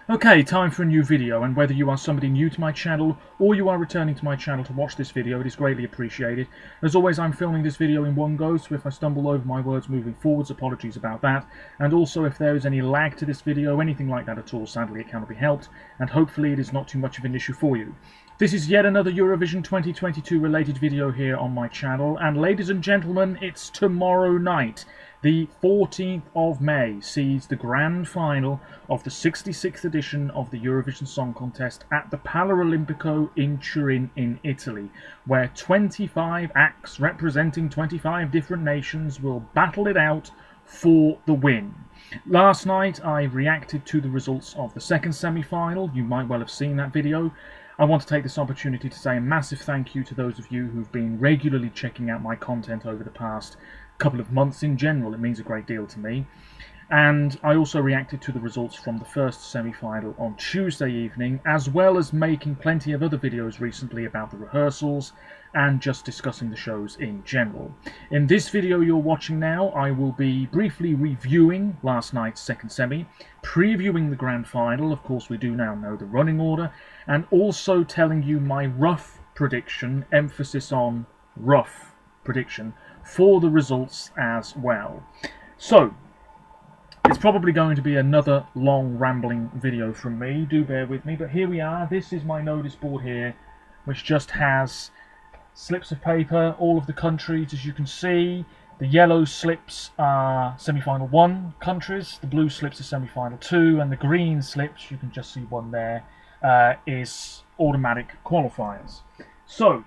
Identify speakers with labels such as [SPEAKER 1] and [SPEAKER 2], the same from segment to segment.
[SPEAKER 1] Okay, time for a new video, and whether you are somebody new to my channel or you are returning to my channel to watch this video, it is greatly appreciated. As always, I'm filming this video in one go, so if I stumble over my words moving forwards, apologies about that. And also, if there is any lag to this video, anything like that at all, sadly it cannot be helped, and hopefully it is not too much of an issue for you. This is yet another Eurovision 2022 related video here on my channel, and ladies and gentlemen, it's tomorrow night. The 14th of May sees the grand final of the 66th edition of the Eurovision Song Contest at the Palaolimpico in Turin in Italy, where 25 acts representing 25 different nations will battle it out for the win. Last night I reacted to the results of the second semi-final. You might well have seen that video. I want to take this opportunity to say a massive thank you to those of you who've been regularly checking out my content over the past couple of months in general. It means a great deal to me. And I also reacted to the results from the first semi-final on Tuesday evening, as well as making plenty of other videos recently about the rehearsals and just discussing the shows in general. In this video you're watching now, I will be briefly reviewing last night's second semi, previewing the grand final, of course we do now know the running order, and also telling you my rough prediction, emphasis on rough prediction, for the results as well. So, it's probably going to be another long rambling video from me, do bear with me, but here we are. This is my notice board here, which just has slips of paper, all of the countries as you can see. The yellow slips are semi-final 1 countries, the blue slips are semi-final 2, and the green slips, you can just see one there, is automatic qualifiers. So,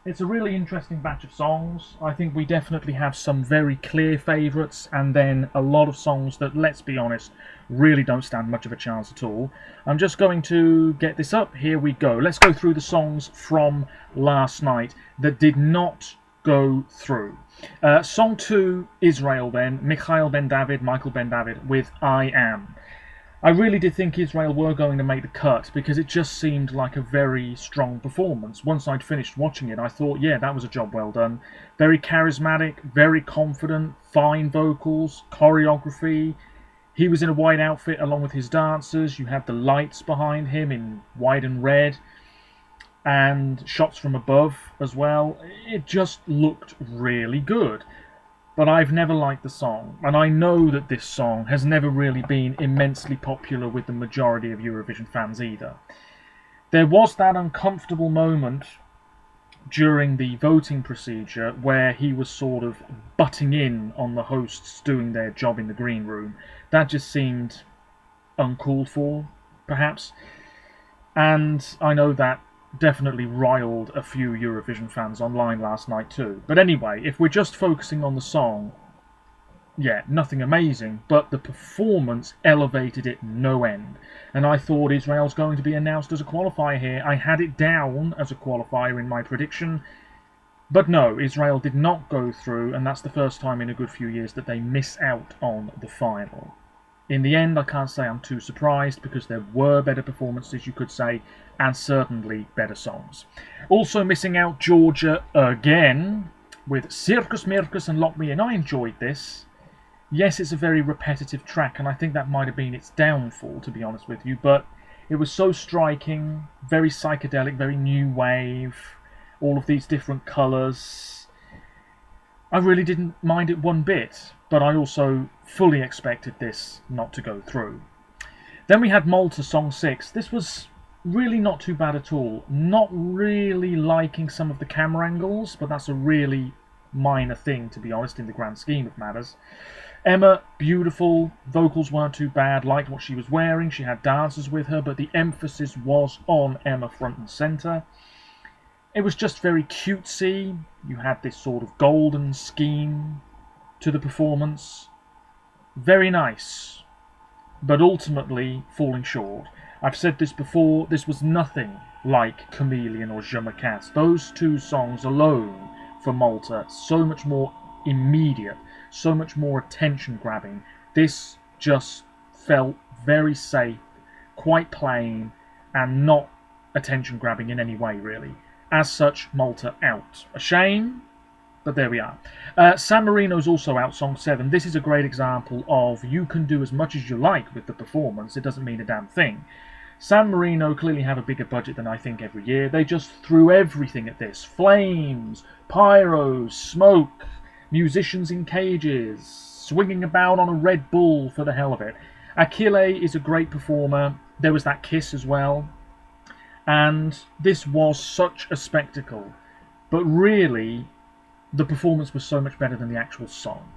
[SPEAKER 1] it's a really interesting batch of songs. I think we definitely have some very clear favourites, and then a lot of songs that, let's be honest, really don't stand much of a chance at all. I'm just going to get this up. Here we go. Let's go through the songs from last night that did not go through. Song 2, Israel then, Michael Ben David with I Am. I really did think Israel were going to make the cut because it just seemed like a very strong performance. Once I'd finished watching it, I thought, yeah, that was a job well done. Very charismatic, very confident, fine vocals, choreography. He was in a white outfit along with his dancers. You had the lights behind him in white and red, and shots from above as well. It just looked really good. But I've never liked the song, and I know that this song has never really been immensely popular with the majority of Eurovision fans either. There was that uncomfortable moment during the voting procedure where he was sort of butting in on the hosts doing their job in the green room. That just seemed uncalled for, perhaps. And I know that definitely riled a few Eurovision fans online last night too. But anyway, if we're just focusing on the song, yeah, nothing amazing, but the performance elevated it no end. And I thought Israel's going to be announced as a qualifier here. I had it down as a qualifier in my prediction, but no, Israel did not go through, and that's the first time in a good few years that they miss out on the final. In the end, I can't say I'm too surprised, because there were better performances, you could say, and certainly better songs. Also missing out, Georgia again, with Circus Mircus and Lock Me In. I enjoyed this. Yes, it's a very repetitive track, and I think that might have been its downfall, to be honest with you, but it was so striking, very psychedelic, very new wave, all of these different colours. I really didn't mind it one bit, but I also fully expected this not to go through. Then we had Malta, Song 6. This was really not too bad at all. Not really liking some of the camera angles, but that's a really minor thing, to be honest, in the grand scheme of matters. Emma, beautiful. Vocals weren't too bad. Liked what she was wearing. She had dancers with her, but the emphasis was on Emma front and centre. It was just very cutesy. You had this sort of golden scheme to the performance. Very nice, but ultimately falling short. I've said this before, this was nothing like Chameleon or Je Me Casse. Those two songs alone for Malta, so much more immediate, so much more attention grabbing. This just felt very safe, quite plain, and not attention grabbing in any way really. As such, Malta out. A shame, But there we are. San Marino's also out, song 7. This is a great example of you can do as much as you like with the performance, it doesn't mean a damn thing. San Marino clearly have a bigger budget than I think every year. They just threw everything at this. Flames, pyros, smoke, musicians in cages, swinging about on a Red Bull for the hell of it. Achille is a great performer. There was that kiss as well. And this was such a spectacle. But really, the performance was so much better than the actual song.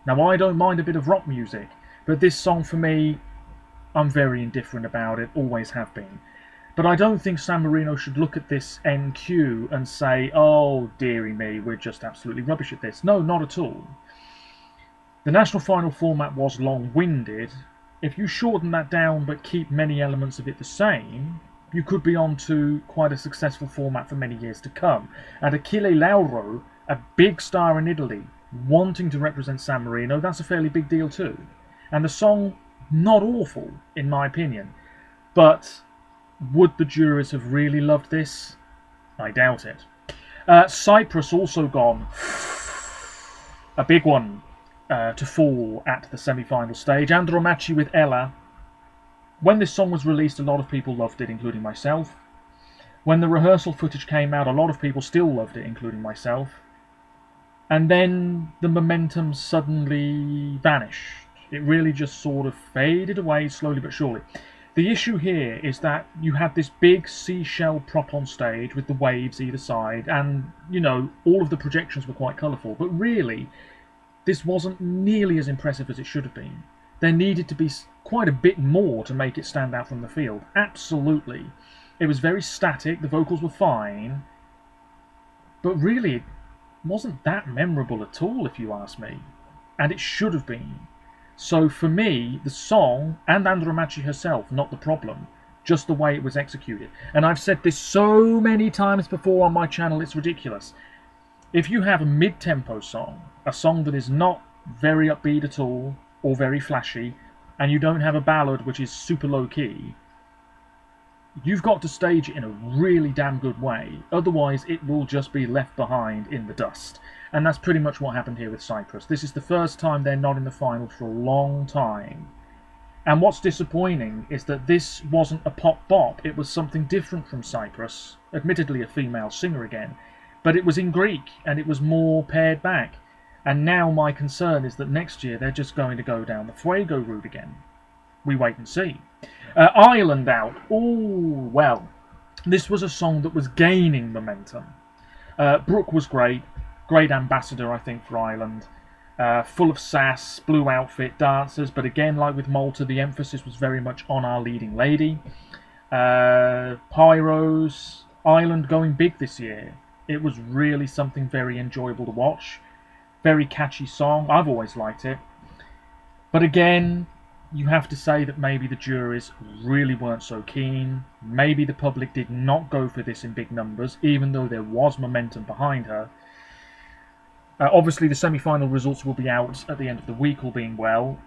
[SPEAKER 1] Now, I don't mind a bit of rock music, but this song for me, I'm very indifferent about it, always have been. But I don't think San Marino should look at this NQ and say, oh, dearie me, we're just absolutely rubbish at this. No, not at all. The national final format was long-winded. If you shorten that down but keep many elements of it the same, you could be on to quite a successful format for many years to come. And Achille Lauro, a big star in Italy, wanting to represent San Marino, that's a fairly big deal too. And the song, not awful, in my opinion. But would the jurors have really loved this? I doubt it. Cyprus also gone. A big one to fall at the semi-final stage. Andromache with Ella. When this song was released, a lot of people loved it, including myself. When the rehearsal footage came out, a lot of people still loved it, including myself. And then the momentum suddenly vanished. It really just sort of faded away slowly but surely. The issue here is that you had this big seashell prop on stage with the waves either side, and, you know, all of the projections were quite colourful. But really, this wasn't nearly as impressive as it should have been. There needed to be quite a bit more to make it stand out from the field. Absolutely. It was very static, the vocals were fine, but really, it wasn't that memorable at all, if you ask me. And it should have been. So for me, the song, and Andromache herself, not the problem, just the way it was executed. And I've said this so many times before on my channel, it's ridiculous. If you have a mid-tempo song, a song that is not very upbeat at all, or very flashy, and you don't have a ballad which is super low-key, you've got to stage it in a really damn good way, otherwise it will just be left behind in the dust. And that's pretty much what happened here with Cyprus. This is the first time they're not in the final for a long time. And what's disappointing is that this wasn't a pop bop, it was something different from Cyprus, admittedly a female singer again, but it was in Greek and it was more pared back. And now my concern is that next year they're just going to go down the Fuego route again. We wait and see. Ireland out. Oh, well, this was a song that was gaining momentum. Brooke was great. Great ambassador, I think, for Ireland. Full of sass, blue outfit, dancers, but again, like with Malta, the emphasis was very much on our leading lady. Pyros, Ireland going big this year. It was really something very enjoyable to watch. Very catchy song. I've always liked it. But again, you have to say that maybe the juries really weren't so keen. Maybe the public did not go for this in big numbers, even though there was momentum behind her. Obviously, the semi-final results will be out at the end of the week, all being well.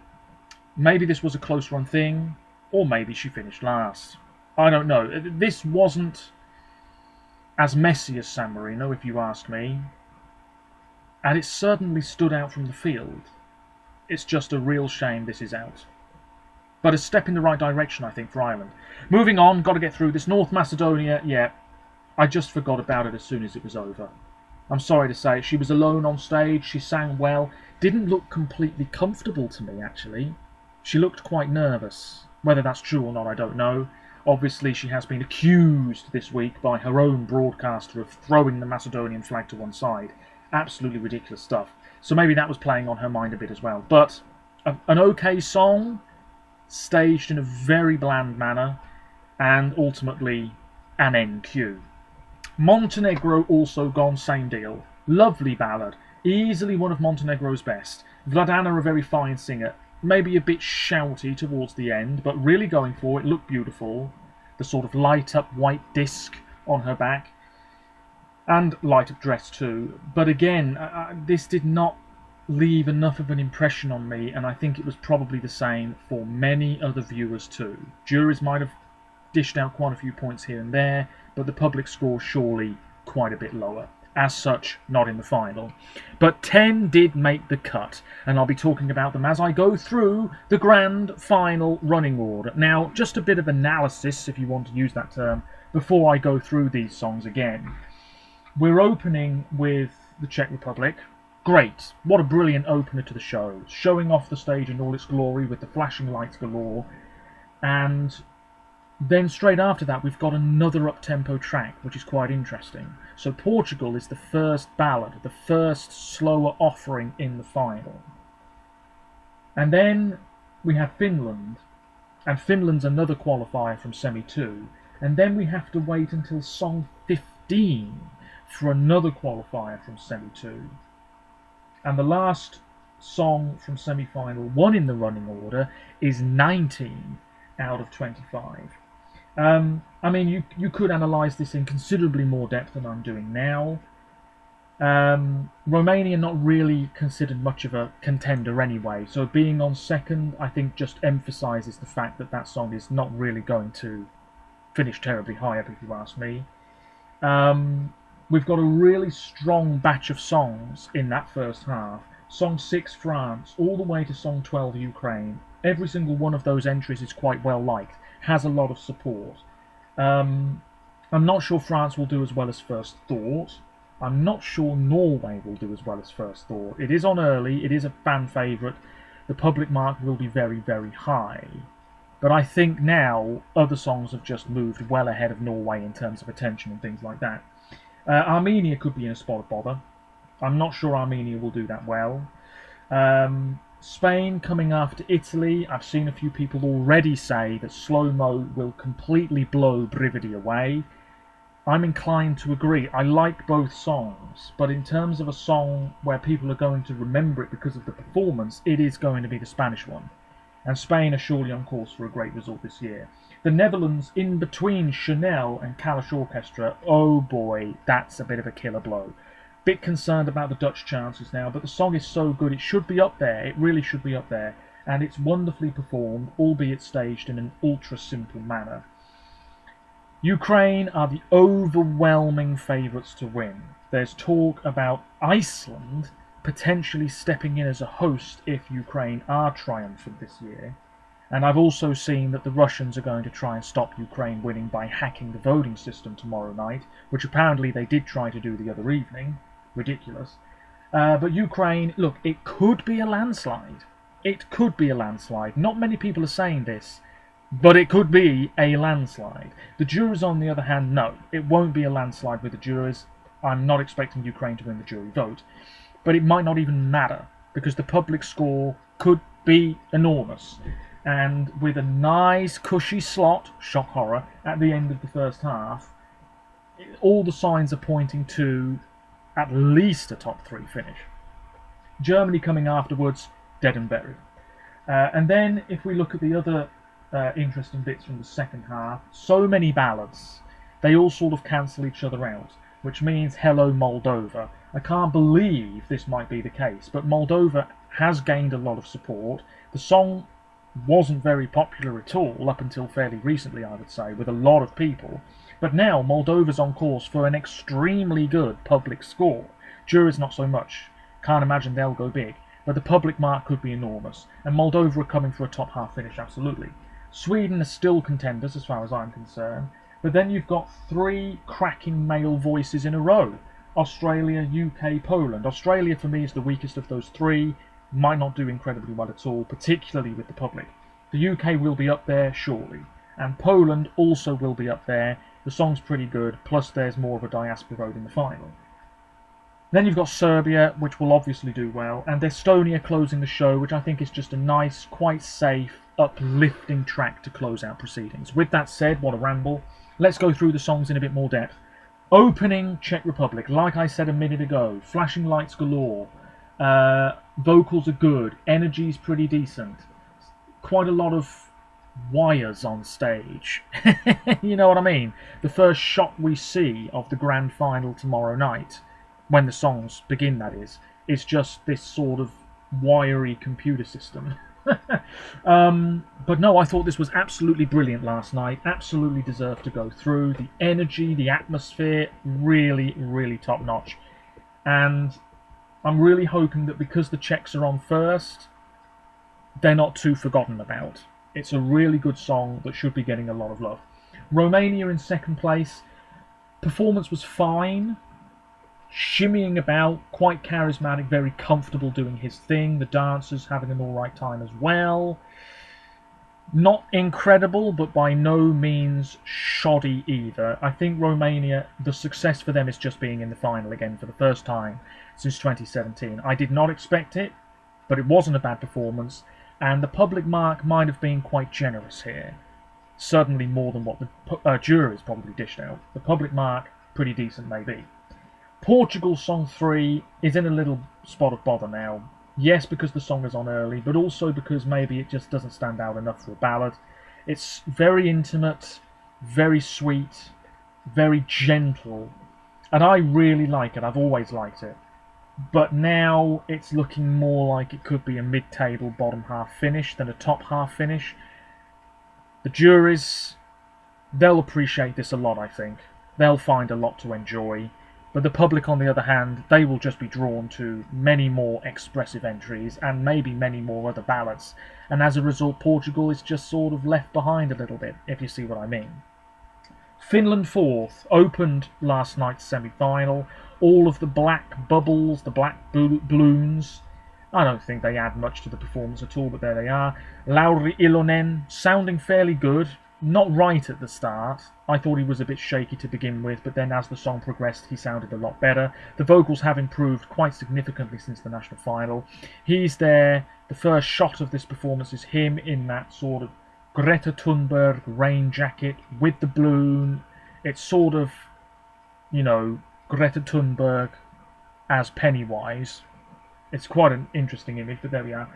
[SPEAKER 1] Maybe this was a close run thing, or maybe she finished last. I don't know. This wasn't as messy as San Marino, if you ask me. And it certainly stood out from the field. It's just a real shame this is out. But a step in the right direction, I think, for Ireland. Moving on, got to get through this. North Macedonia, yeah, I just forgot about it as soon as it was over. I'm sorry to say it. She was alone on stage, she sang well, didn't look completely comfortable to me, actually. She looked quite nervous. Whether that's true or not, I don't know. Obviously, she has been accused this week by her own broadcaster of throwing the Macedonian flag to one side. Absolutely ridiculous stuff. So maybe that was playing on her mind a bit as well. But an okay song, staged in a very bland manner, and ultimately an NQ. Montenegro also gone, same deal. Lovely ballad, easily one of Montenegro's best. Vladana, a very fine singer, maybe a bit shouty towards the end, but really going for it, looked beautiful. The sort of light up white disc on her back. And light up dress too. But again, this did not leave enough of an impression on me, and I think it was probably the same for many other viewers too. Juries might have dished out quite a few points here and there, but the public score surely quite a bit lower. as such, not in the final. But 10 did make the cut, and I'll be talking about them as I go through the grand final running order. Now, just a bit of analysis, if you want to use that term, before I go through these songs again. We're opening with the Czech Republic. Great. What a brilliant opener to the show. Showing off the stage in all its glory with the flashing lights galore. And then straight after that, we've got another up-tempo track, which is quite interesting. So Portugal is the first ballad, the first slower offering in the final. And then we have Finland, and Finland's another qualifier from semi-2. And then we have to wait until song 15 for another qualifier from semi-2. And the last song from semi-final 1 in the running order is 19 out of 25. I mean, you could analyse this in considerably more depth than I'm doing now. Romania not really considered much of a contender anyway, so being on second, I think, just emphasises the fact that that song is not really going to finish terribly high up, if you ask me. We've got a really strong batch of songs in that first half. Song 6, France, all the way to song 12, Ukraine. Every single one of those entries is quite well liked, has a lot of support. I'm not sure France will do as well as First Thought. I'm not sure Norway will do as well as First Thought. It is on early, it is a fan favourite. The public mark will be very, very high. But I think now other songs have just moved well ahead of Norway in terms of attention and things like that. Armenia could be in a spot of bother. I'm not sure Armenia will do that well. Spain coming after Italy. I've seen a few people already say that Slow Mo will completely blow Brividi away. I'm inclined to agree. I like both songs, but in terms of a song where people are going to remember it because of the performance, it is going to be the Spanish one. And Spain are surely on course for a great result this year. The Netherlands, in between Chanel and Kalish Orchestra, oh boy, that's a bit of a killer blow. Bit concerned about the Dutch chances now, but the song is so good, it should be up there, it really should be up there, and it's wonderfully performed, albeit staged in an ultra-simple manner. Ukraine are the overwhelming favourites to win. There's talk about Iceland potentially stepping in as a host if Ukraine are triumphant this year. And I've also seen that the Russians are going to try and stop Ukraine winning by hacking the voting system tomorrow night, which apparently they did try to do the other evening. Ridiculous. But Ukraine, look, it could be a landslide. It could be a landslide. Not many people are saying this, but it could be a landslide. The jurors, on the other hand, no. It won't be a landslide with the jurors. I'm not expecting Ukraine to win the jury vote. But it might not even matter, because the public score could be enormous. And with a nice cushy slot, shock horror, at the end of the first half, all the signs are pointing to at least a top 3 finish. Germany coming afterwards, dead and buried. And then if we look at the other interesting bits from the second half, so many ballads, they all sort of cancel each other out, which means hello Moldova. I can't believe this might be the case, but Moldova has gained a lot of support. The song wasn't very popular at all up until fairly recently, I would say, with a lot of people. But now Moldova's on course for an extremely good public score. Jurors not so much. Can't imagine they'll go big. But the public mark could be enormous. And Moldova are coming for a top half finish, absolutely. Sweden are still contenders as far as I'm concerned. But then you've got 3 cracking male voices in a row. Australia, UK, Poland. Australia for me is the weakest of those 3. Might not do incredibly well at all, particularly with the public. The UK will be up there, surely. And Poland also will be up there. The song's pretty good, plus there's more of a diaspora vote in the final. Then you've got Serbia, which will obviously do well, and Estonia closing the show, which I think is just a nice, quite safe, uplifting track to close out proceedings. With that said, what a ramble. Let's go through the songs in a bit more depth. Opening Czech Republic, like I said a minute ago, flashing lights galore. Vocals are good, energy's pretty decent. Quite a lot of wires on stage. You know what I mean? The first shot we see of the grand final tomorrow night, when the songs begin that is just this sort of wiry computer system. But no, I thought this was absolutely brilliant last night. Absolutely deserved to go through. The energy, the atmosphere, really, really top notch. And I'm really hoping that because the Czechs are on first, they're not too forgotten about. It's a really good song that should be getting a lot of love. Romania in second place. Performance was fine. Shimmying about, quite charismatic, very comfortable doing his thing. The dancers having an alright time as well. Not incredible, but by no means shoddy either. I think Romania, the success for them is just being in the final again for the first time since 2017. I did not expect it, but it wasn't a bad performance, and the public mark might have been quite generous here. Certainly more than what the jury's probably dished out. The public mark, pretty decent maybe. Portugal's song 3 is in a little spot of bother now. Yes, because the song is on early, but also because maybe it just doesn't stand out enough for a ballad. It's very intimate, very sweet, very gentle, and I really like it. I've always liked it. But now it's looking more like it could be a mid-table bottom half finish than a top half finish. The juries, they'll appreciate this a lot, I think. They'll find a lot to enjoy. But the public, on the other hand, they will just be drawn to many more expressive entries and maybe many more other ballads. And as a result, Portugal is just sort of left behind a little bit, if you see what I mean. Finland fourth, opened last night's semi-final. All of the black bubbles, the black balloons, I don't think they add much to the performance at all, but there they are. Lauri Ilonen, sounding fairly good. Not right at the start. I thought he was a bit shaky to begin with, but then as the song progressed, he sounded a lot better. The vocals have improved quite significantly since the national final. He's there. The first shot of this performance is him in that sort of Greta Thunberg rain jacket with the balloon. It's sort of, you know, Greta Thunberg as Pennywise. It's quite an interesting image, but there we are.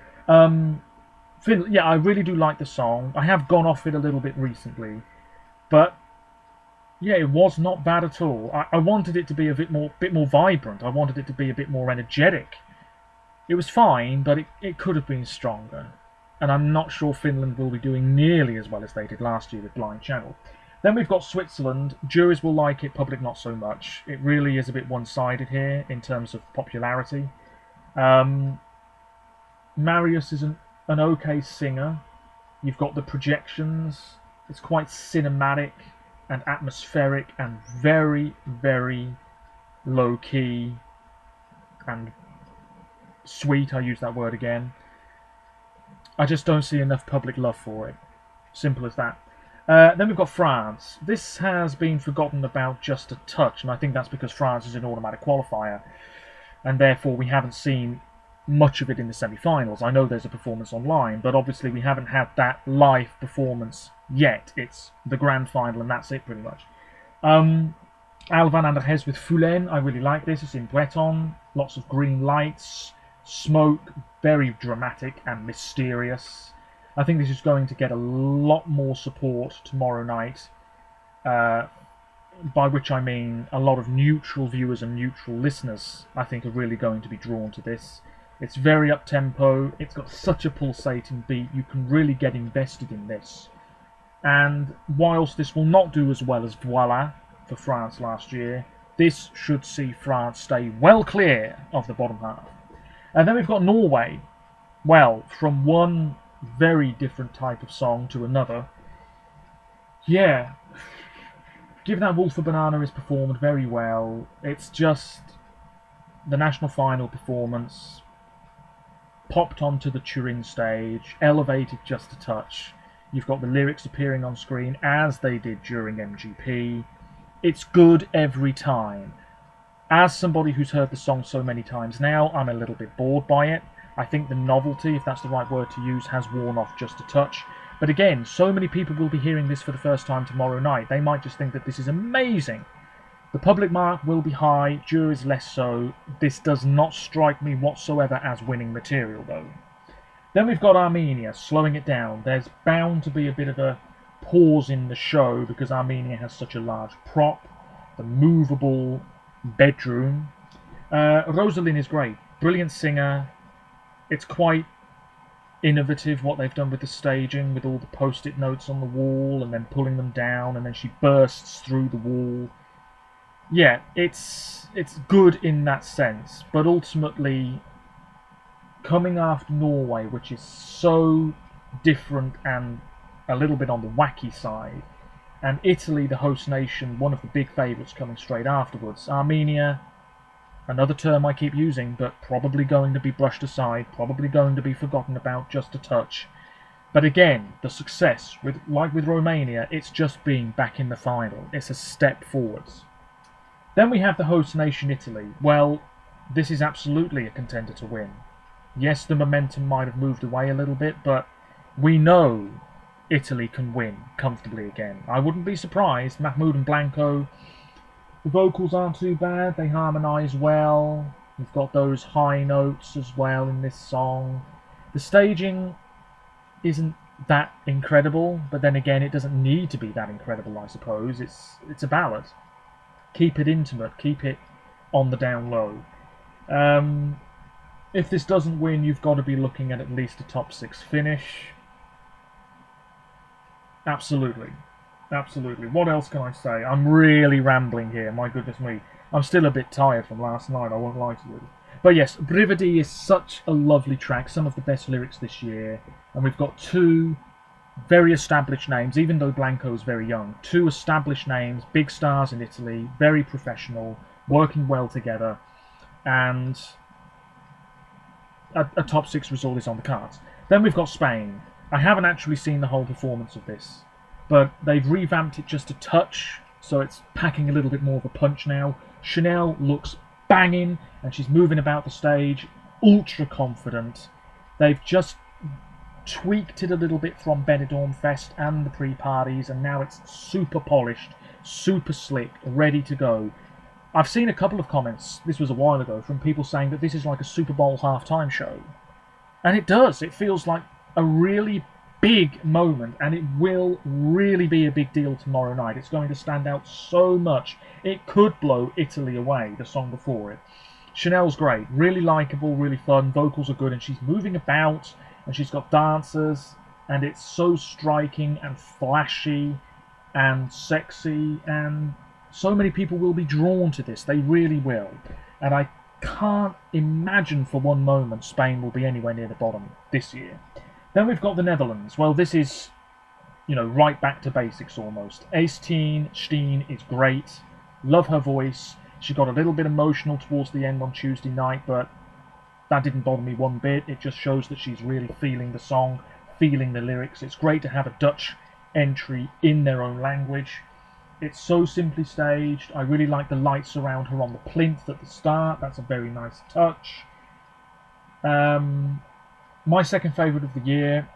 [SPEAKER 1] Yeah, I really do like the song. I have gone off it a little bit recently, but yeah, it was not bad at all. I wanted it to be a bit more vibrant. I wanted it to be a bit more energetic. It was fine, but it could have been stronger. And I'm not sure Finland will be doing nearly as well as they did last year with Blind Channel. Then we've got Switzerland. Juries will like it, public not so much. It really is a bit one-sided here in terms of popularity. Marius is an okay singer. You've got the projections. It's quite cinematic and atmospheric and very, very low-key and sweet. I use that word again. I just don't see enough public love for it. Simple as that. Then we've got France. This has been forgotten about just a touch, and I think that's because France is an automatic qualifier, and therefore we haven't seen much of it in the semi-finals. I know there's a performance online, but obviously we haven't had that live performance yet. It's the grand final, and that's it pretty much. Alvan Andrés with Foulen. I really like this. It's in Breton. Lots of green lights, smoke, very dramatic and mysterious. I think this is going to get a lot more support tomorrow night, by which I mean a lot of neutral viewers and neutral listeners, I think, are really going to be drawn to this. It's very up-tempo, it's got such a pulsating beat, you can really get invested in this. And whilst this will not do as well as Voila for France last year, this should see France stay well clear of the bottom half. And then we've got Norway. Well, from one very different type of song to another. Yeah, Give That Wolf a Banana is performed very well. It's just the national final performance, popped onto the Turin stage, elevated just a touch. You've got the lyrics appearing on screen as they did during MGP. It's good every time. As somebody who's heard the song so many times now, I'm a little bit bored by it. I think the novelty, if that's the right word to use, has worn off just a touch. But again, so many people will be hearing this for the first time tomorrow night. They might just think that this is amazing. The public mark will be high, juries less so. This does not strike me whatsoever as winning material, though. Then we've got Armenia, slowing it down. There's bound to be a bit of a pause in the show because Armenia has such a large prop. The movable bedroom. Rosalind is great. Brilliant singer. It's quite innovative what they've done with the staging, with all the post-it notes on the wall and then pulling them down, and then she bursts through the wall. Yeah, it's good in that sense, but ultimately, coming after Norway, which is so different and a little bit on the wacky side, and Italy, the host nation, one of the big favourites coming straight afterwards. Armenia, another term I keep using, but probably going to be brushed aside, probably going to be forgotten about just a touch. But again, the success, like with Romania, it's just being back in the final. It's a step forwards. Then we have the host nation, Italy. Well, this is absolutely a contender to win. Yes, the momentum might have moved away a little bit, but we know Italy can win comfortably again. I wouldn't be surprised. Mahmoud and Blanco, the vocals aren't too bad. They harmonise well. We've got those high notes as well in this song. The staging isn't that incredible, but then again, it doesn't need to be that incredible, I suppose. It's a ballad. Keep it intimate. Keep it on the down low. If this doesn't win, you've got to be looking at least a top 6 finish. Absolutely. Absolutely. What else can I say? I'm really rambling here, my goodness me. I'm still a bit tired from last night, I won't lie to you. But yes, Brividi is such a lovely track, some of the best lyrics this year. And we've got 2 very established names, even though Blanco is very young. 2 established names, big stars in Italy, very professional, working well together. And a top 6 result is on the cards. Then we've got Spain. I haven't actually seen the whole performance of this, but they've revamped it just a touch, so it's packing a little bit more of a punch now. Chanel looks banging, and she's moving about the stage, ultra confident. They've just tweaked it a little bit from Benidorm Fest and the pre-parties, and now it's super polished, super slick, ready to go. I've seen a couple of comments, this was a while ago, from people saying that this is like a Super Bowl halftime show. And it does. It feels like a really big moment, and it will really be a big deal tomorrow night. It's going to stand out so much. It could blow Italy away, the song before it. Chanel's great. Really likeable, really fun. Vocals are good, and she's moving about, and she's got dancers, and it's so striking and flashy and sexy, and so many people will be drawn to this. They really will. And I can't imagine for one moment Spain will be anywhere near the bottom this year. Then we've got the Netherlands. Well, this is, right back to basics almost. Steen is great. Love her voice. She got a little bit emotional towards the end on Tuesday night, but that didn't bother me one bit. It just shows that she's really feeling the song, feeling the lyrics. It's great to have a Dutch entry in their own language. It's so simply staged. I really like the lights around her on the plinth at the start. That's a very nice touch. My second favourite of the year.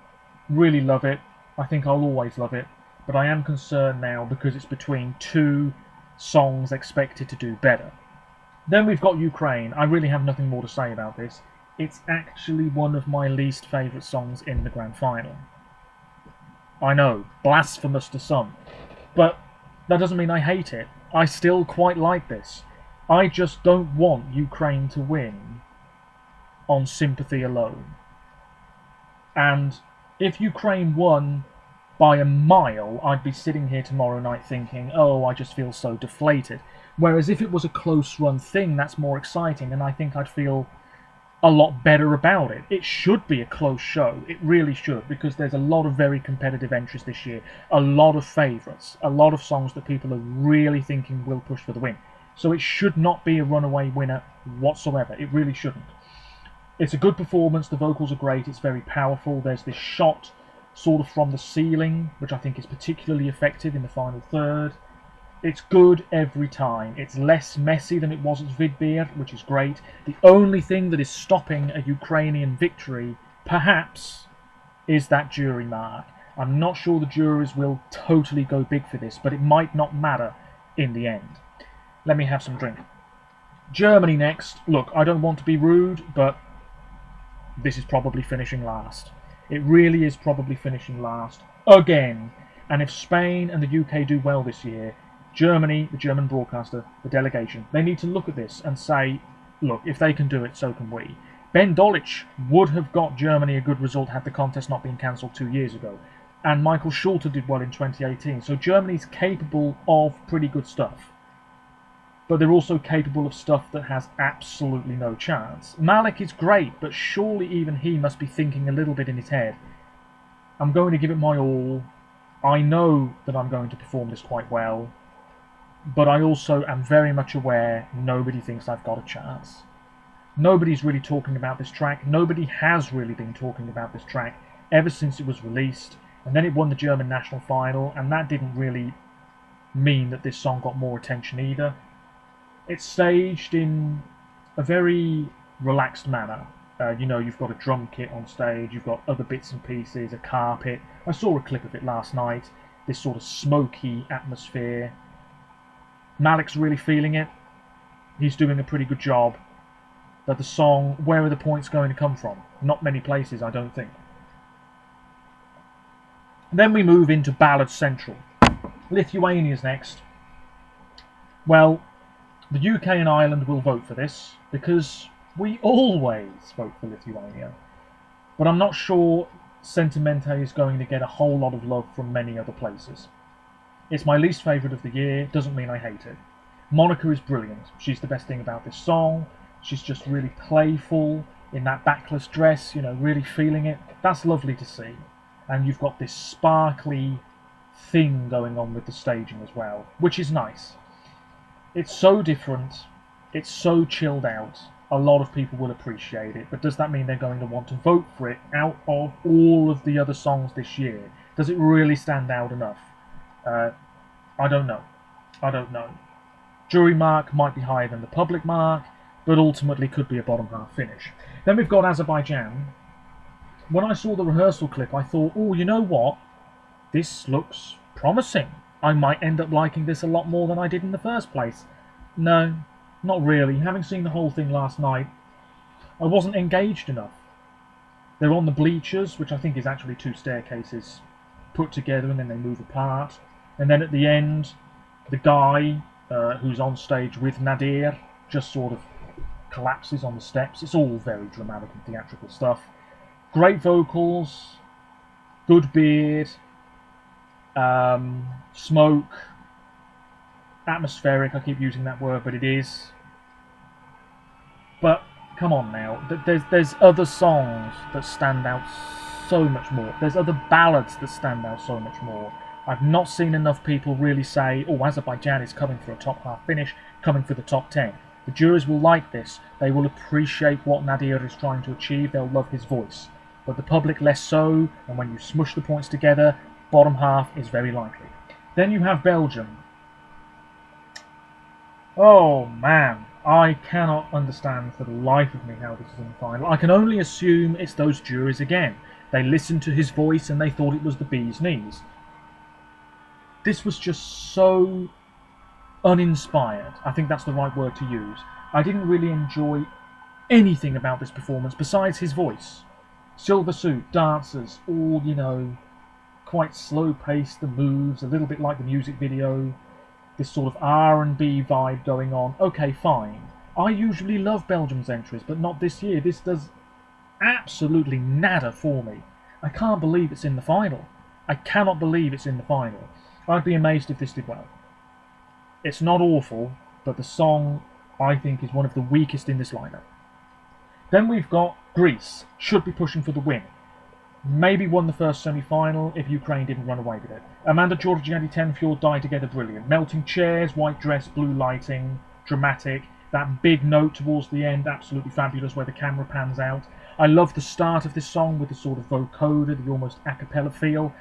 [SPEAKER 1] Really love it. I think I'll always love it. But I am concerned now because it's between 2 songs expected to do better. Then we've got Ukraine. I really have nothing more to say about this. It's actually one of my least favourite songs in the grand final. I know, blasphemous to some. But that doesn't mean I hate it. I still quite like this. I just don't want Ukraine to win on sympathy alone. And if Ukraine won by a mile, I'd be sitting here tomorrow night thinking, oh, I just feel so deflated. Whereas if it was a close-run thing, that's more exciting, and I think I'd feel a lot better about it. It should be a close show. It really should, because there's a lot of very competitive entries this year, a lot of favourites, a lot of songs that people are really thinking will push for the win. So it should not be a runaway winner whatsoever. It really shouldn't. It's a good performance. The vocals are great. It's very powerful. There's this shot sort of from the ceiling, which I think is particularly effective in the final third. It's good every time. It's less messy than it was at Vidbeer, which is great. The only thing that is stopping a Ukrainian victory, perhaps, is that jury mark. I'm not sure the juries will totally go big for this, but it might not matter in the end. Let me have some drink. Germany next. Look, I don't want to be rude, but this is probably finishing last. It really is probably finishing last. Again. And if Spain and the UK do well this year, Germany, the German broadcaster, the delegation, they need to look at this and say, look, if they can do it, so can we. Ben Dolic would have got Germany a good result had the contest not been cancelled 2 years ago. And Michael Schulte did well in 2018. So Germany's capable of pretty good stuff. But they're also capable of stuff that has absolutely no chance. Malik is great, but surely even he must be thinking a little bit in his head. I'm going to give it my all. I know that I'm going to perform this quite well. But I also am very much aware nobody thinks I've got a chance. Nobody's really talking about this track. Nobody has really been talking about this track ever since it was released. And then it won the German national final, and that didn't really mean that this song got more attention either. It's staged in a very relaxed manner. You've got a drum kit on stage, you've got other bits and pieces, a carpet. I saw a clip of it last night, this sort of smoky atmosphere. Malik's really feeling it. He's doing a pretty good job. But the song, where are the points going to come from? Not many places, I don't think. Then we move into Ballad Central. Lithuania's next. Well, the UK and Ireland will vote for this, because we always vote for Lithuania. But I'm not sure Sentimente is going to get a whole lot of love from many other places. It's my least favourite of the year, doesn't mean I hate it. Monica is brilliant. She's the best thing about this song. She's just really playful in that backless dress, really feeling it. That's lovely to see. And you've got this sparkly thing going on with the staging as well, which is nice. It's so different. It's so chilled out. A lot of people will appreciate it, but does that mean they're going to want to vote for it out of all of the other songs this year? Does it really stand out enough? I don't know. Jury mark might be higher than the public mark, but ultimately could be a bottom half finish. Then we've got Azerbaijan. When I saw the rehearsal clip, I thought, oh, you know what? This looks promising. I might end up liking this a lot more than I did in the first place. No, not really. Having seen the whole thing last night, I wasn't engaged enough. They're on the bleachers, which I think is actually two staircases put together and then they move apart. And then at the end, the guy who's on stage with Nadir just sort of collapses on the steps. It's all very dramatic and theatrical stuff. Great vocals, good beard, smoke, atmospheric. I keep using that word, but it is. But come on now, there's other songs that stand out so much more. There's other ballads that stand out so much more. I've not seen enough people really say, oh, Azerbaijan is coming for a top half finish, coming for the top 10. The jurors will like this. They will appreciate what Nadir is trying to achieve. They'll love his voice. But the public less so, and when you smush the points together, bottom half is very likely. Then you have Belgium. Oh man, I cannot understand for the life of me how this is in the final. I can only assume it's those juries again. They listened to his voice and they thought it was the bee's knees. This was just so uninspired. I think that's the right word to use. I didn't really enjoy anything about this performance besides his voice. Silver suit, dancers, all, quite slow-paced, the moves, a little bit like the music video. This sort of R&B vibe going on. Okay, fine. I usually love Belgium's entries, but not this year. This does absolutely nada for me. I can't believe it's in the final. I cannot believe it's in the final. I'd be amazed if this did well. It's not awful, but the song, I think, is one of the weakest in this lineup. Then we've got Greece. Should be pushing for the win. Maybe won the first semi-final if Ukraine didn't run away with it. Amanda Georgiadi, Tenfjord die together brilliant. Melting chairs, white dress, blue lighting, dramatic. That big note towards the end, absolutely fabulous, where the camera pans out. I love the start of this song with the sort of vocoder, the almost a cappella feel.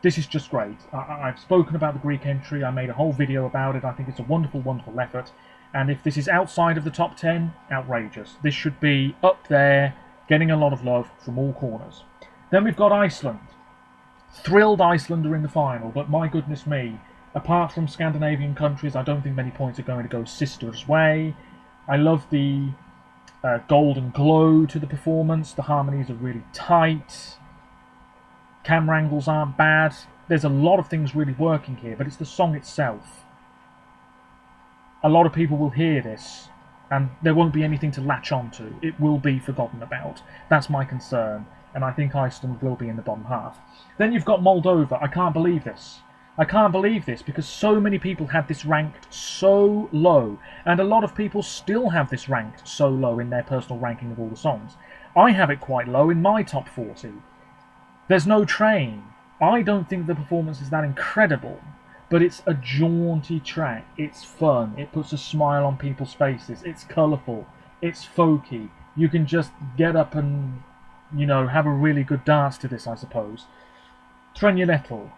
[SPEAKER 1] This is just great. I've spoken about the Greek entry. I made a whole video about it. I think it's a wonderful, wonderful effort. And if this is outside of the top 10, outrageous. This should be up there, getting a lot of love from all corners. Then we've got Iceland. Thrilled Icelander in the final, but my goodness me, apart from Scandinavian countries, I don't think many points are going to go Sister's way. I love the golden glow to the performance. The harmonies are really tight. Camera angles aren't bad. There's a lot of things really working here, but it's the song itself. A lot of people will hear this and there won't be anything to latch onto. It will be forgotten about. That's my concern, and I think Iceland will be in the bottom half. Then you've got Moldova. I can't believe this. I can't believe this because so many people had this ranked so low, and a lot of people still have this ranked so low in their personal ranking of all the songs. I have it quite low in my top 40. There's no train. I don't think the performance is that incredible, but it's a jaunty track. It's fun. It puts a smile on people's faces. It's colourful. It's folky. You can just get up and, have a really good dance to this, I suppose. Trenuletto.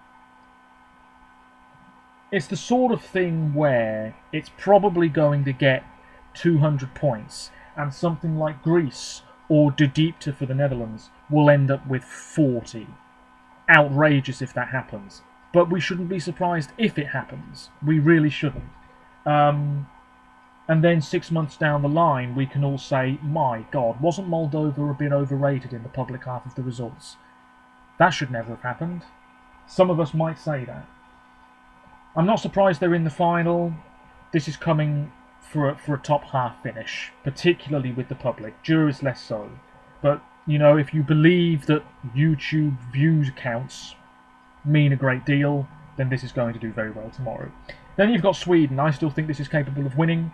[SPEAKER 1] It's the sort of thing where it's probably going to get 200 points, and something like Greece or De Diepte for the Netherlands will end up with 40. Outrageous if that happens. But we shouldn't be surprised if it happens. We really shouldn't. And then 6 months down the line, we can all say, my God, wasn't Moldova a bit overrated in the public half of the results? That should never have happened. Some of us might say that. I'm not surprised they're in the final. This is coming for a top half finish, particularly with the public. Juries less so. But, if you believe that YouTube views counts mean a great deal, then this is going to do very well tomorrow. Then you've got Sweden. I still think this is capable of winning.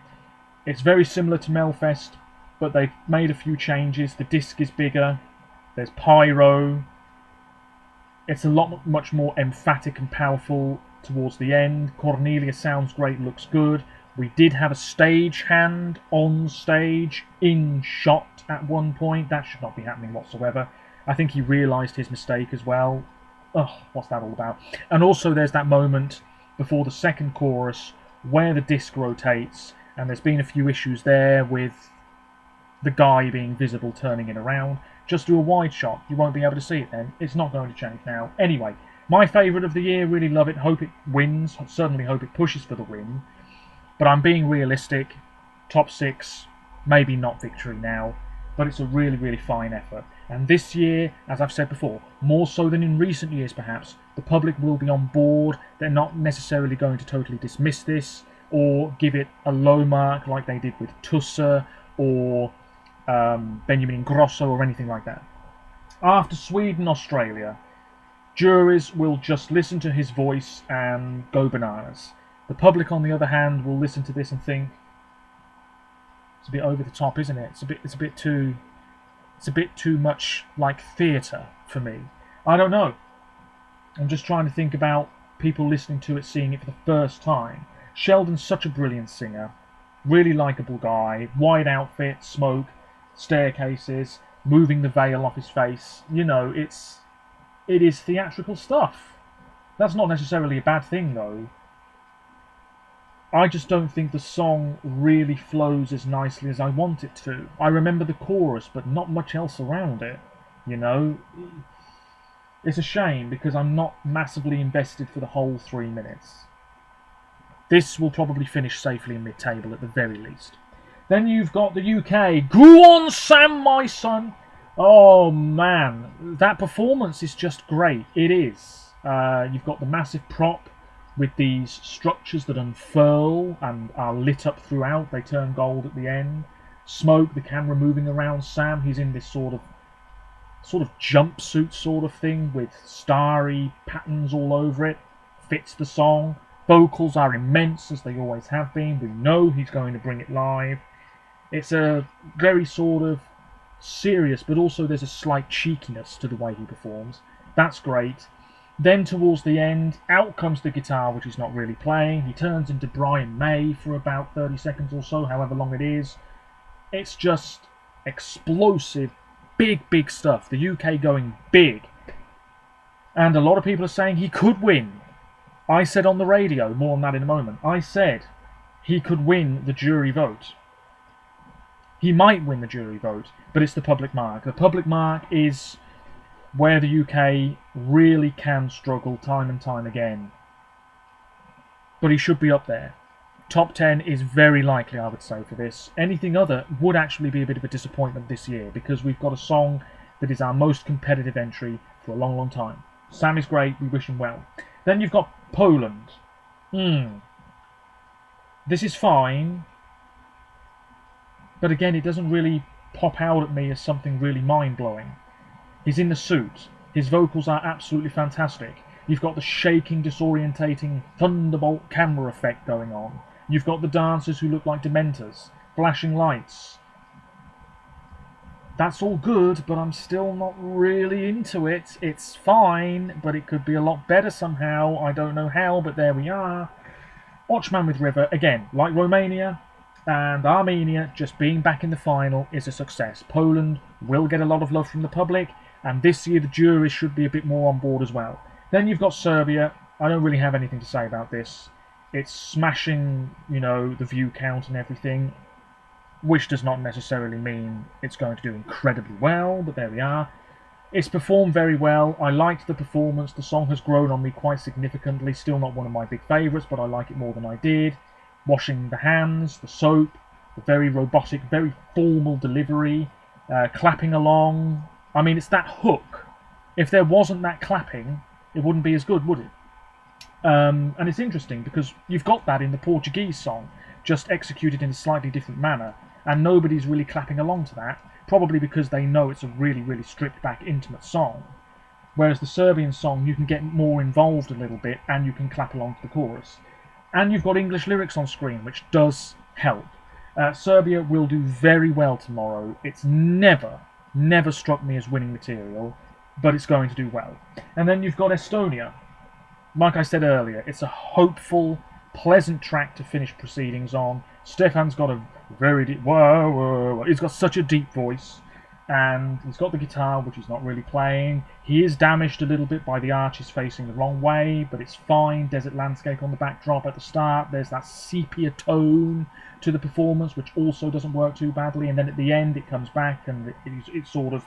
[SPEAKER 1] It's very similar to Melfest, but they've made a few changes. The disc is bigger. There's pyro. It's a lot much more emphatic and powerful towards the end. Cornelia sounds great, looks good. We did have a stage hand on stage, in shot at one point. That should not be happening whatsoever. I think he realised his mistake as well. Ugh, what's that all about? And also there's that moment before the second chorus where the disc rotates, and there's been a few issues there with the guy being visible turning it around. Just do a wide shot. You won't be able to see it then. It's not going to change now. Anyway, my favourite of the year, really love it. Hope it wins. Certainly hope it pushes for the win. But I'm being realistic. Top 6, maybe not victory now. But it's a really, really fine effort. And this year, as I've said before, more so than in recent years perhaps, the public will be on board. They're not necessarily going to totally dismiss this or give it a low mark like they did with Tussa or Benjamin Ingrosso or anything like that. After Sweden, Australia, juries will just listen to his voice and go bananas. The public, on the other hand, will listen to this and think, it's a bit over the top, isn't it? It's a bit too much like theatre for me. I don't know. I'm just trying to think about people listening to it, seeing it for the first time. Sheldon's such a brilliant singer, really likeable guy, wide outfit, smoke, staircases, moving the veil off his face. It is theatrical stuff. That's not necessarily a bad thing, though. I just don't think the song really flows as nicely as I want it to. I remember the chorus, but not much else around it. It's a shame because I'm not massively invested for the whole 3 minutes. This will probably finish safely in mid-table at the very least. Then you've got the UK. Go on, Sam, my son! Oh, man. That performance is just great. It is. You've got the massive prop with these structures that unfurl and are lit up throughout. They turn gold at the end. Smoke, the camera moving around Sam. He's in this sort of jumpsuit sort of thing with starry patterns all over it. Fits the song. Vocals are immense, as they always have been. We know he's going to bring it live. It's a very sort of serious, but also there's a slight cheekiness to the way he performs. That's great. Then towards the end, out comes the guitar, which he's not really playing. He turns into Brian May for about 30 seconds or so, however long it is. It's just explosive, big stuff. The UK going big. And a lot of people are saying he could win. I said on the radio, more on that in a moment, I said he could win the jury vote. He might win the jury vote, but it's the public mark. The public mark is where the UK really can struggle time and time again. But he should be up there. Top 10 is very likely, I would say, for this. Anything other would actually be a bit of a disappointment this year, because we've got a song that is our most competitive entry for a long time. Sam is great, we wish him well. Then you've got Poland. This is fine. But again, it doesn't really pop out at me as something really mind-blowing. He's in the suit. His vocals are absolutely fantastic. You've got the shaking, disorientating thunderbolt camera effect going on. You've got the dancers who look like dementors, flashing lights. That's all good, but I'm still not really into it. It's fine, but it could be a lot better somehow. I don't know how, but there we are. Watchman with River, again, like Romania and Armenia, just being back in the final is a success. Poland will get a lot of love from the public, and this year the juries should be a bit more on board as well. Then you've got Serbia. I don't really have anything to say about this. It's smashing, the view count and everything, which does not necessarily mean it's going to do incredibly well, but there we are. It's performed very well. I liked the performance. The song has grown on me quite significantly. Still not one of my big favourites, but I like it more than I did. Washing the hands, the soap, the very robotic, very formal delivery, clapping along. I mean, it's that hook. If there wasn't that clapping, it wouldn't be as good, would it? And it's interesting because you've got that in the Portuguese song, just executed in a slightly different manner, and nobody's really clapping along to that, probably because they know it's a really, really stripped back, intimate song. Whereas the Serbian song, you can get more involved a little bit, and you can clap along to the chorus. And you've got English lyrics on screen, which does help. Serbia will do very well tomorrow. It's never struck me as winning material, but it's going to do well. And then you've got Estonia. Like I said earlier, it's a hopeful, pleasant track to finish proceedings on. Stefan's got a very deep... Whoa. He's got such a deep voice. And he's got the guitar, which he's not really playing. He is damaged a little bit by the arches facing the wrong way, but it's fine. Desert landscape on the backdrop at the start. There's that sepia tone to the performance, which also doesn't work too badly. And then at the end, it comes back, and it sort of...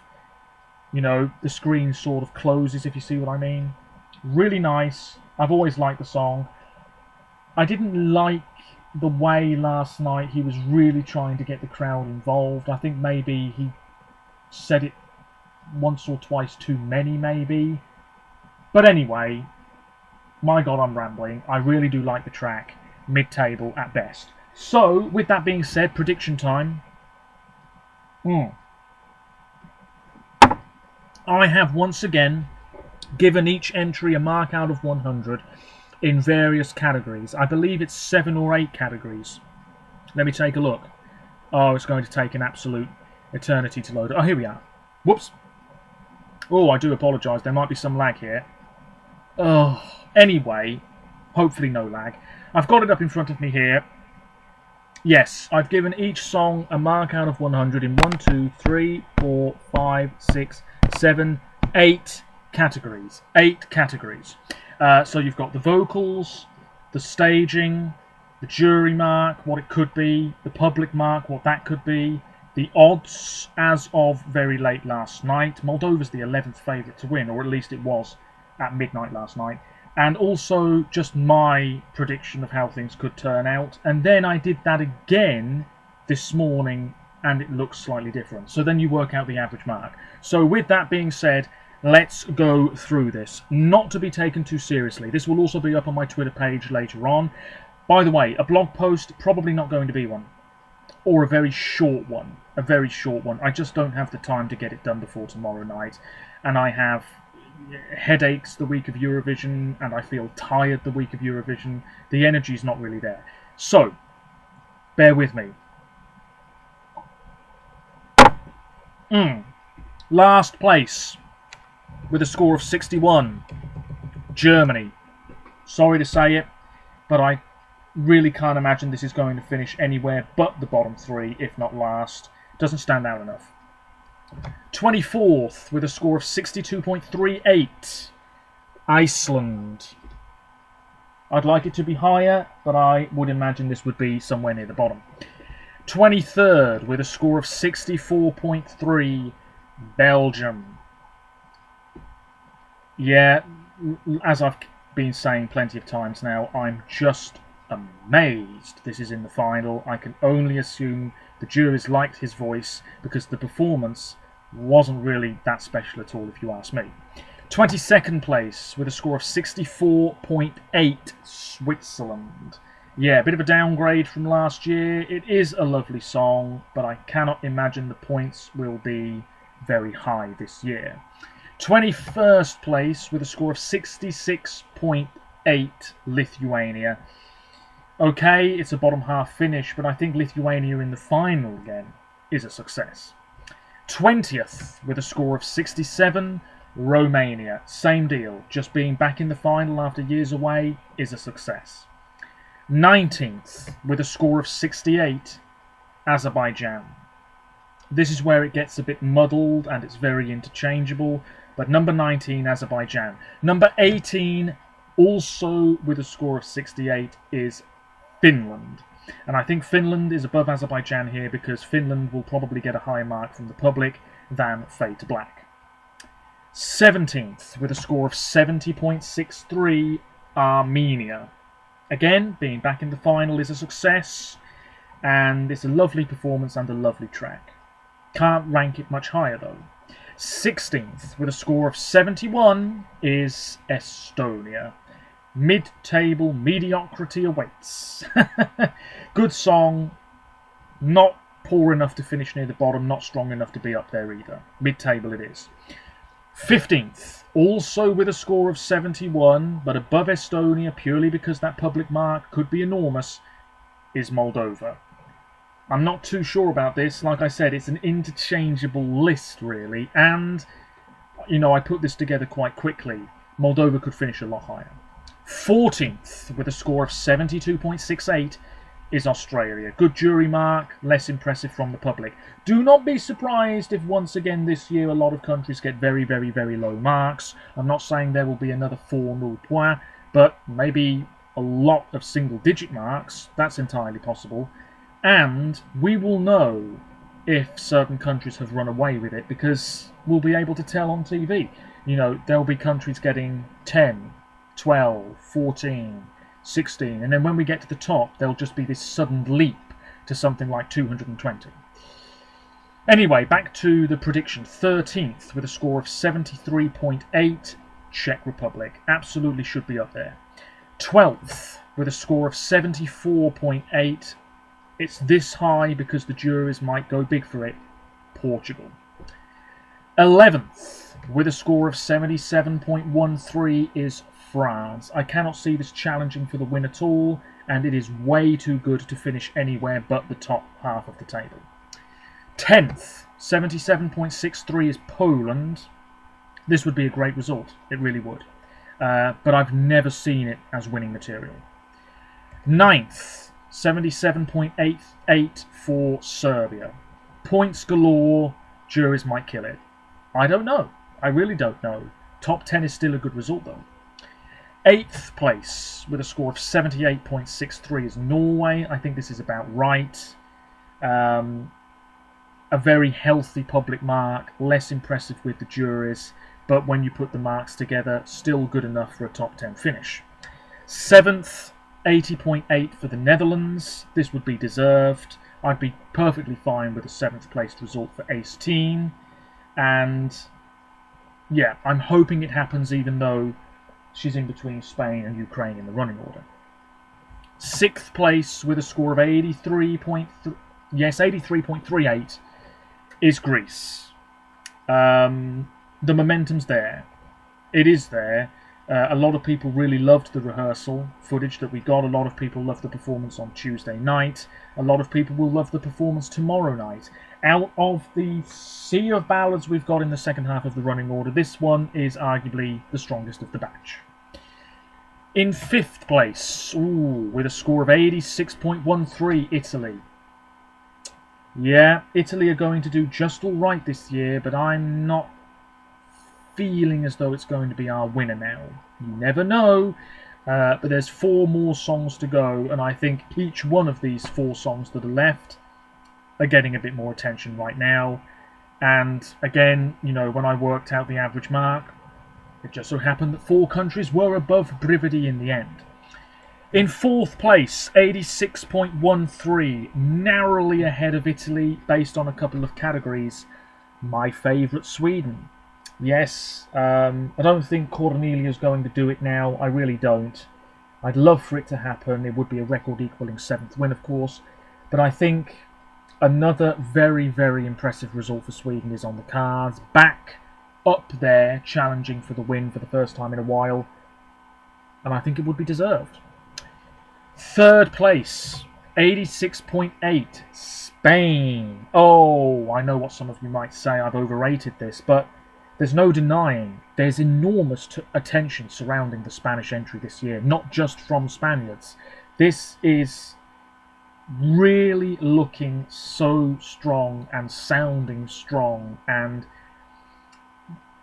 [SPEAKER 1] the screen sort of closes, if you see what I mean. Really nice. I've always liked the song. I didn't like the way last night he was really trying to get the crowd involved. I think maybe he said it once or twice too many, maybe. But anyway, my God, I'm rambling. I really do like the track. Mid-table at best. So, with that being said, prediction time. I have once again given each entry a mark out of 100 in various categories. I believe it's 7 or 8 categories. Let me take a look. Oh, it's going to take an absolute eternity to load. Oh, here we are. Whoops. Oh, I do apologise. There might be some lag here. Oh, anyway, hopefully no lag. I've got it up in front of me here. Yes, I've given each song a mark out of 100 in 1, 2, 3, 4, 5, 6, 7, 8 categories. 8 categories. So you've got the vocals, the staging, the jury mark, what it could be, the public mark, what that could be, the odds as of very late last night. Moldova's the 11th favourite to win, or at least it was at midnight last night. And also just my prediction of how things could turn out. And then I did that again this morning, and it looks slightly different. So then you work out the average mark. So with that being said, let's go through this. Not to be taken too seriously. This will also be up on my Twitter page later on. By the way, a blog post, probably not going to be one. Or a very short one. A very short one. I just don't have the time to get it done before tomorrow night. And I have headaches the week of Eurovision, and I feel tired the week of Eurovision. The energy's not really there. So, bear with me. Last place, with a score of 61, Germany. Sorry to say it, but I really can't imagine this is going to finish anywhere but the bottom 3, if not last. Doesn't stand out enough. 24th, with a score of 62.38, Iceland. I'd like it to be higher, but I would imagine this would be somewhere near the bottom. 23rd, with a score of 64.3, Belgium. Yeah, as I've been saying plenty of times now, I'm just amazed this is in the final. I can only assume the juries liked his voice because the performance wasn't really that special at all, if you ask me. 22nd place with a score of 64.8, Switzerland. Yeah, a bit of a downgrade from last year. It is a lovely song, but I cannot imagine the points will be very high this year. 21st place with a score of 66.8, Lithuania. Okay, it's a bottom half finish, but I think Lithuania in the final again is a success. 20th with a score of 67, Romania. Same deal, just being back in the final after years away is a success. 19th with a score of 68, Azerbaijan. This is where it gets a bit muddled and it's very interchangeable, but number 19, Azerbaijan. Number 18, also with a score of 68, is Finland. And I think Finland is above Azerbaijan here because Finland will probably get a higher mark from the public than Fade to Black. 17th with a score of 70.63, Armenia. Again, being back in the final is a success, and it's a lovely performance and a lovely track. Can't rank it much higher though. 16th with a score of 71 is Estonia. Mid-table mediocrity awaits. Good song, not poor enough to finish near the bottom, not strong enough to be up there either. Mid-table it is. 15th, also with a score of 71, but above Estonia purely because that public mark could be enormous, is Moldova. I'm not too sure about this. Like I said, it's an interchangeable list really, and I put this together quite quickly. Moldova could finish a lot higher. 14th with a score of 72.68 is Australia. Good jury mark, less impressive from the public. Do not be surprised if once again this year a lot of countries get very, very, very low marks. I'm not saying there will be another 4-0 points, but maybe a lot of single-digit marks. That's entirely possible. And we will know if certain countries have run away with it because we'll be able to tell on TV. There'll be countries getting 10, 12, 14, 16, and then when we get to the top, there'll just be this sudden leap to something like 220. Anyway, back to the prediction. 13th with a score of 73.8, Czech Republic. Absolutely should be up there. 12th with a score of 74.8. It's this high because the juries might go big for it. Portugal. 11th with a score of 77.13 is France. I cannot see this challenging for the win at all, and it is way too good to finish anywhere but the top half of the table. 10th, 77.63 is Poland. This would be a great result. It really would. But I've never seen it as winning material. 9th, 77.88 for Serbia. Points galore. Juries might kill it. I don't know. I really don't know. Top 10 is still a good result though. 8th place with a score of 78.63 is Norway. I think this is about right. A very healthy public mark, less impressive with the juries, but when you put the marks together, still good enough for a top 10 finish. 7th, 80.8 for the Netherlands. This would be deserved. I'd be perfectly fine with a 7th placed result for Ace Team. And yeah, I'm hoping it happens even though she's in between Spain and Ukraine in the running order. 6th place with a score of 83.38 is Greece. The momentum's there. It is there. A lot of people really loved the rehearsal footage that we got. A lot of people loved the performance on Tuesday night. A lot of people will love the performance tomorrow night. Out of the sea of ballads we've got in the second half of the running order, this one is arguably the strongest of the batch. In 5th place, with a score of 86.13, Italy. Yeah, Italy are going to do just all right this year, but I'm not feeling as though it's going to be our winner now. You never know, but there's 4 more songs to go, and I think each one of these 4 songs that are left are getting a bit more attention right now. And again, when I worked out the average mark, it just so happened that 4 countries were above Brividi in the end. In 4th place, 86.13, narrowly ahead of Italy based on a couple of categories. My favourite, Sweden. Yes, I don't think Cornelia's going to do it now. I really don't. I'd love for it to happen. It would be a record-equaling 7th win, of course. But I think another very, very impressive result for Sweden is on the cards. Back up there, challenging for the win for the first time in a while. And I think it would be deserved. Third place, 86.8, Spain. Oh, I know what some of you might say. I've overrated this, but there's no denying there's enormous attention surrounding the Spanish entry this year, not just from Spaniards. This is really looking so strong and sounding strong, and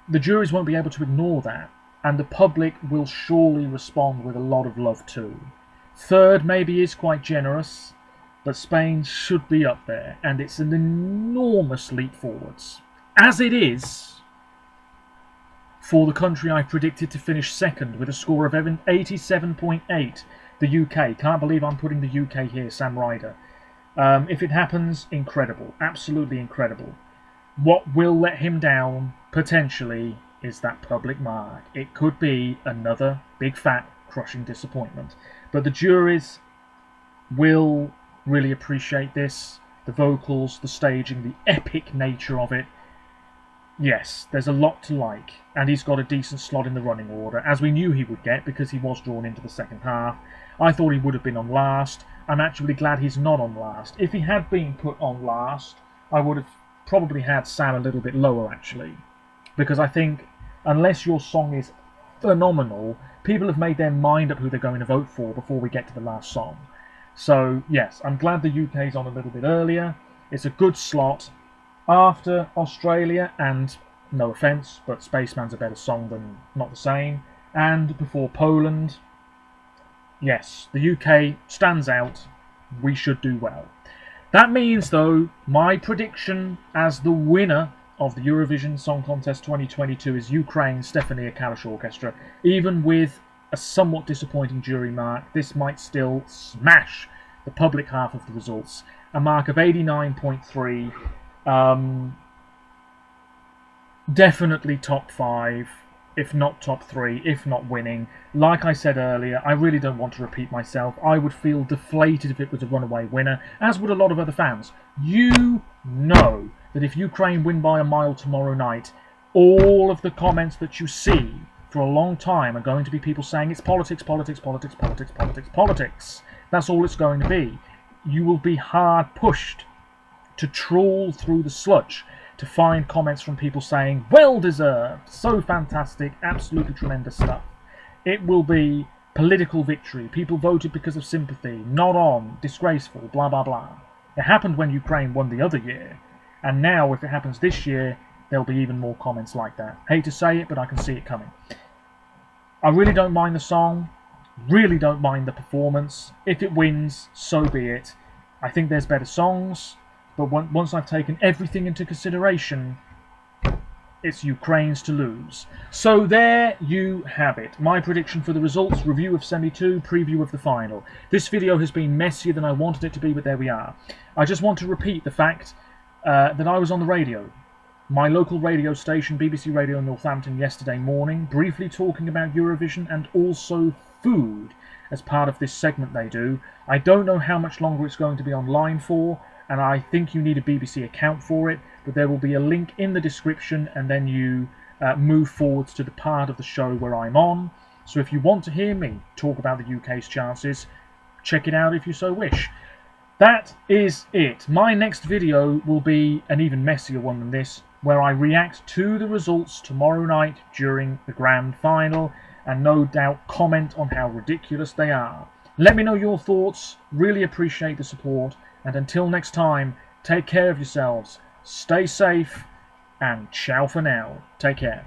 [SPEAKER 1] the juries won't be able to ignore that, and the public will surely respond with a lot of love too. Third maybe is quite generous, but Spain should be up there, and it's an enormous leap forwards. As it is for the country I predicted to finish second with a score of 87.8, the UK. Can't believe I'm putting the UK here, Sam Ryder. If it happens, incredible. Absolutely incredible. What will let him down, potentially, is that public mark. It could be another big fat crushing disappointment. But the juries will really appreciate this. The vocals, the staging, the epic nature of it. Yes, there's a lot to like, and he's got a decent slot in the running order, as we knew he would get because he was drawn into the second half. I thought he would have been on last. I'm actually glad he's not on last. If he had been put on last, I would have probably had Sam a little bit lower, actually, because I think unless your song is phenomenal, people have made their mind up who they're going to vote for before we get to the last song. So, yes, I'm glad the UK's on a little bit earlier. It's a good slot after Australia, and no offence, but Spaceman's a better song than Not the Same, and before Poland. Yes, the UK stands out. We should do well. That means, though, my prediction as the winner of the Eurovision Song Contest 2022 is Ukraine's Stefania Kalish Orchestra. Even with a somewhat disappointing jury mark, this might still smash the public half of the results. A mark of 89.3. Definitely top 5, if not top 3, if not winning. Like I said earlier, I really don't want to repeat myself. I would feel deflated if it was a runaway winner, as would a lot of other fans. You know that if Ukraine win by a mile tomorrow night, all of the comments that you see for a long time are going to be people saying it's politics, politics, politics, politics, politics, politics. That's all it's going to be. You will be hard pushed to trawl through the sludge to find comments from people saying, well deserved, so fantastic, absolutely tremendous stuff. It will be political victory, people voted because of sympathy, not on, disgraceful, blah blah blah. It happened when Ukraine won the other year, and now if it happens this year, there'll be even more comments like that. Hate to say it, but I can see it coming. I really don't mind the song, really don't mind the performance. If it wins, so be it. I think there's better songs, but once I've taken everything into consideration, it's Ukraine's to lose. So there you have it. My prediction for the results, review of Semi-2, preview of the final. This video has been messier than I wanted it to be, but there we are. I just want to repeat the fact that I was on the radio. My local radio station, BBC Radio Northampton, yesterday morning, briefly talking about Eurovision and also food as part of this segment they do. I don't know how much longer it's going to be online for, and I think you need a BBC account for it, but there will be a link in the description, and then you move forwards to the part of the show where I'm on. So if you want to hear me talk about the UK's chances, check it out if you so wish. That is it. My next video will be an even messier one than this, where I react to the results tomorrow night during the grand final, and no doubt comment on how ridiculous they are. Let me know your thoughts, really appreciate the support, and until next time, take care of yourselves, stay safe, and ciao for now. Take care.